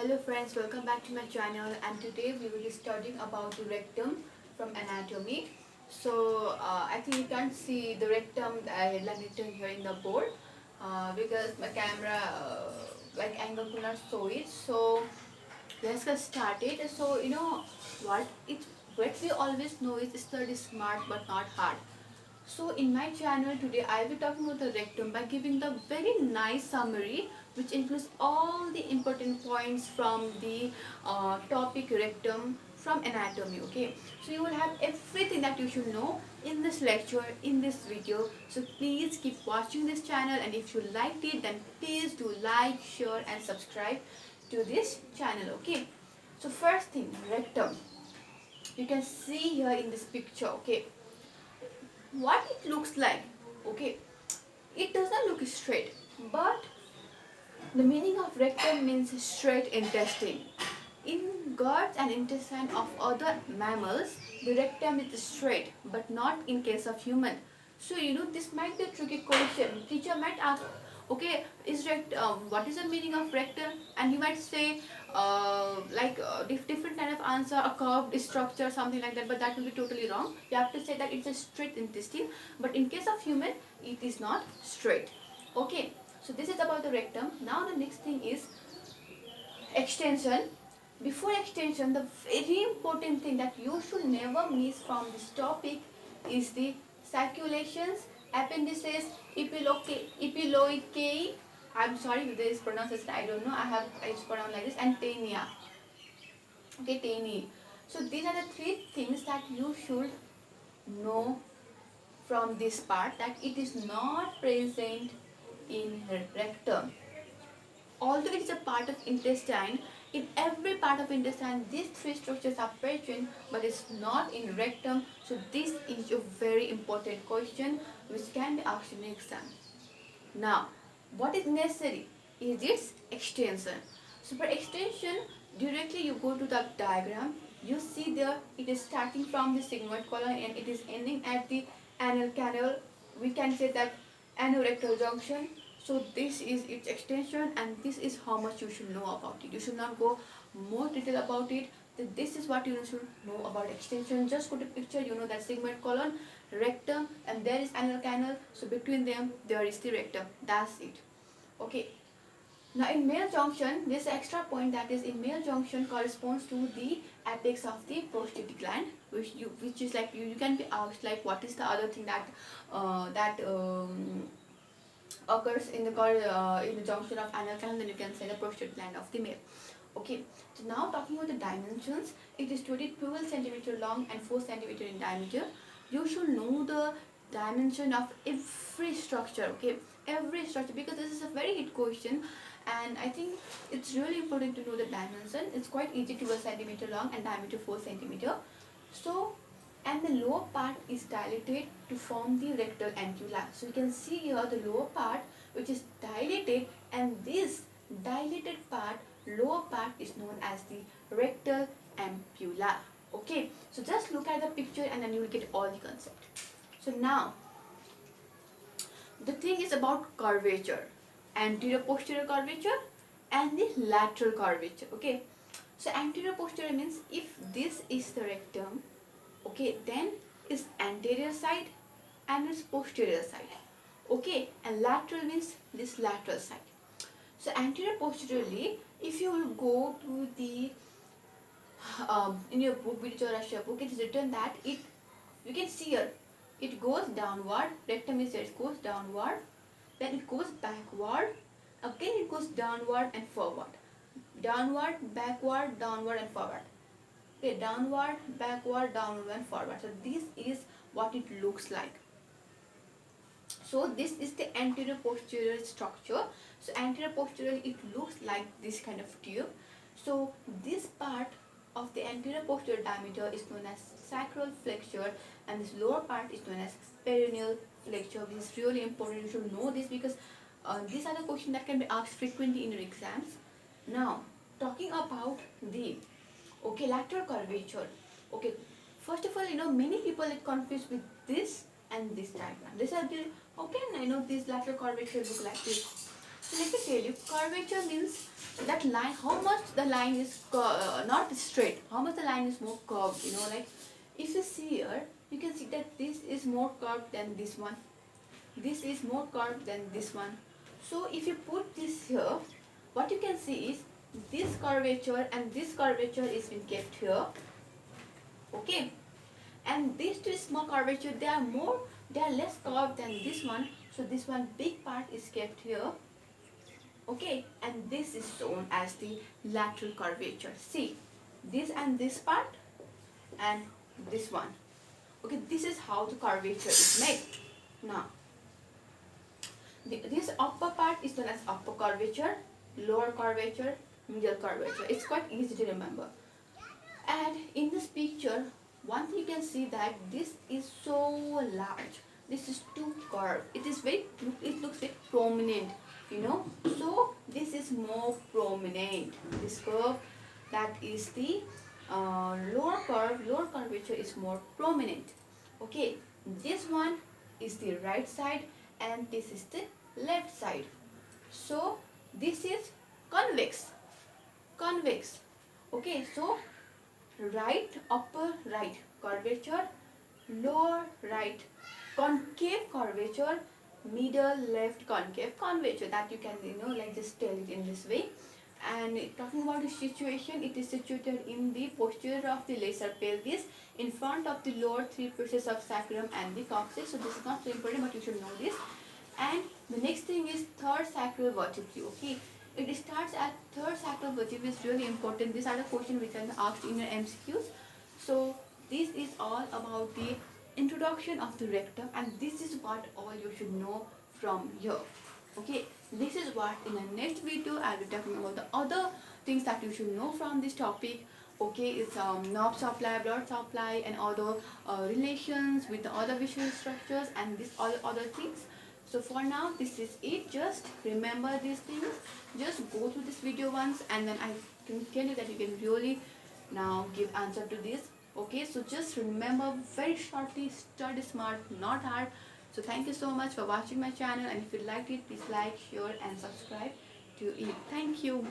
Hello friends, welcome back to my channel, and today we will be studying about the rectum from anatomy. I think you can't see the rectum like written here in the board because my camera like angle could not show it. So let's get started. What we always know is study smart but not hard. So in my channel today I will be talking about the rectum by giving the very nice summary which includes all the important points from the topic rectum from anatomy. Okay, so you will have everything that you should know in this lecture, in this video. So please keep watching this channel, and if you liked it then please do like, share and subscribe to this channel. Okay, so first thing, rectum. You can see here in this picture, okay, what it looks like. Okay, it does not look straight, but the meaning of rectum means straight intestine. In guts and intestine of other mammals, the rectum is straight, but not in case of human. So this might be a tricky question. Teacher might ask, okay, what is the meaning of rectum? And you might say, different kind of answer, a curved structure, something like that. But that will be totally wrong. You have to say that it's a straight intestine. But in case of human, it is not straight. Okay. So this is about the rectum. Now the next thing is extension. Before extension, the very important thing that you should never miss from this topic is the circulations, appendices, epiloicae. I'm sorry if this pronunciation I don't know. It's pronounced like this, and tenia. Okay, tenia. So these are the three things that you should know from this part, that it is not present in rectum. Although it is a part of intestine, in every part of intestine these three structures are present, but it's not in rectum. So this is a very important question which can be asked in exam. Now, what is necessary is its extension. So for extension, directly you go to the diagram. You see there it is starting from the sigmoid colon and it is ending at the anal canal. We can say that anorectal junction. So this is its extension, and this is how much you should know about it. You should not go more detail about it. This is what you should know about extension. Just go to picture, you know that sigmoid colon, rectum, and there is anal canal. So between them there is the rectum. That's it. Okay. Now in male junction, this extra point, that is in male junction, corresponds to the apex of the prostate gland, which is like you can be asked like what is the other thing that occurs in the junction of anal canal, then you can say the prostate gland of the male. Okay, so now talking about the dimensions, it is 12 centimeter long and 4 centimeter in diameter. You should know the dimension of every structure. Okay, every structure, because this is a very hit question, and I think it's really important to know the dimension. It's quite easy, 12 centimeter long and diameter 4 centimeter. So, and the lower part is dilated to form the rectal ampulla. So you can see here the lower part which is dilated, and this dilated part, lower part, is known as the rectal ampulla. Okay, so just look at the picture and then you will get all the concept. So now the thing is about curvature, anterior posterior curvature and the lateral curvature. Okay, so anterior posterior means if this is the rectum, okay, then is anterior side and its posterior side. Okay, and lateral means this lateral side. So anterior posteriorly, if you will go to the in your book, British or Russia book, it is written that you can see here, it goes downward, rectum is there, it goes downward, then it goes backward, again it goes downward and forward, downward, backward, downward and forward. Okay, downward, backward, downward and forward. So this is what it looks like. So this is the anterior posterior structure. So anterior posterior, it looks like this kind of tube. So this part of the anterior posterior diameter is known as sacral flexure, and this lower part is known as perineal flexure, which is really important. You should know this because these are the questions that can be asked frequently in your exams. Now, talking about the lateral curvature. Okay, first of all, many people get confused with this and this diagram. This are the, how can I know this lateral curvature look like this? So let me tell you, curvature means that line, how much the line is not straight, how much the line is more curved, you know, like if you see here, you can see that this is more curved than this one, this is more curved than this one. So if you put this here, what you can see is this curvature and this curvature is been kept here, okay, and these two small curvature, they are less curved than this one, so this one big part is kept here, okay, and this is shown as the lateral curvature. See, this and this part and this one, okay, this is how the curvature is made. Now this upper part is known as upper curvature, lower curvature, middle curvature. It's quite easy to remember. And in this picture, one thing you can see that this is so large, this is too curved, it is very, it looks very prominent, you know, so this is more prominent, this curve, that is the lower curve, lower curvature is more prominent, okay. This one is the right side and this is the left side, so this is convex, convex, okay. So right, upper right curvature, lower right concave curvature, middle left concave curvature, that you can, you know, like just tell it in this way. And talking about the situation, it is situated in the posterior of the lesser pelvis, in front of the lower three pieces of sacrum and the coccyx. So this is not so important, but you should know this. And the next thing is third sacral vertebrae, okay. It starts at third sacral vertebrae, is really important. These are the questions which are asked in your MCQs. So this is all about the introduction of the rectum, and this is what all you should know from here, okay. This is what in the next video I'll be talking about the other things that you should know from this topic, okay. It's nerve supply, blood supply, and other relations with the other visual structures and these all other things. So for now, this is it. Just remember these things, just go through this video once, and then I can tell you that you can really now give answer to this, okay. So just remember very shortly, study smart, not hard. So thank you so much for watching my channel, and if you liked it, please like, share and subscribe to it. Thank you.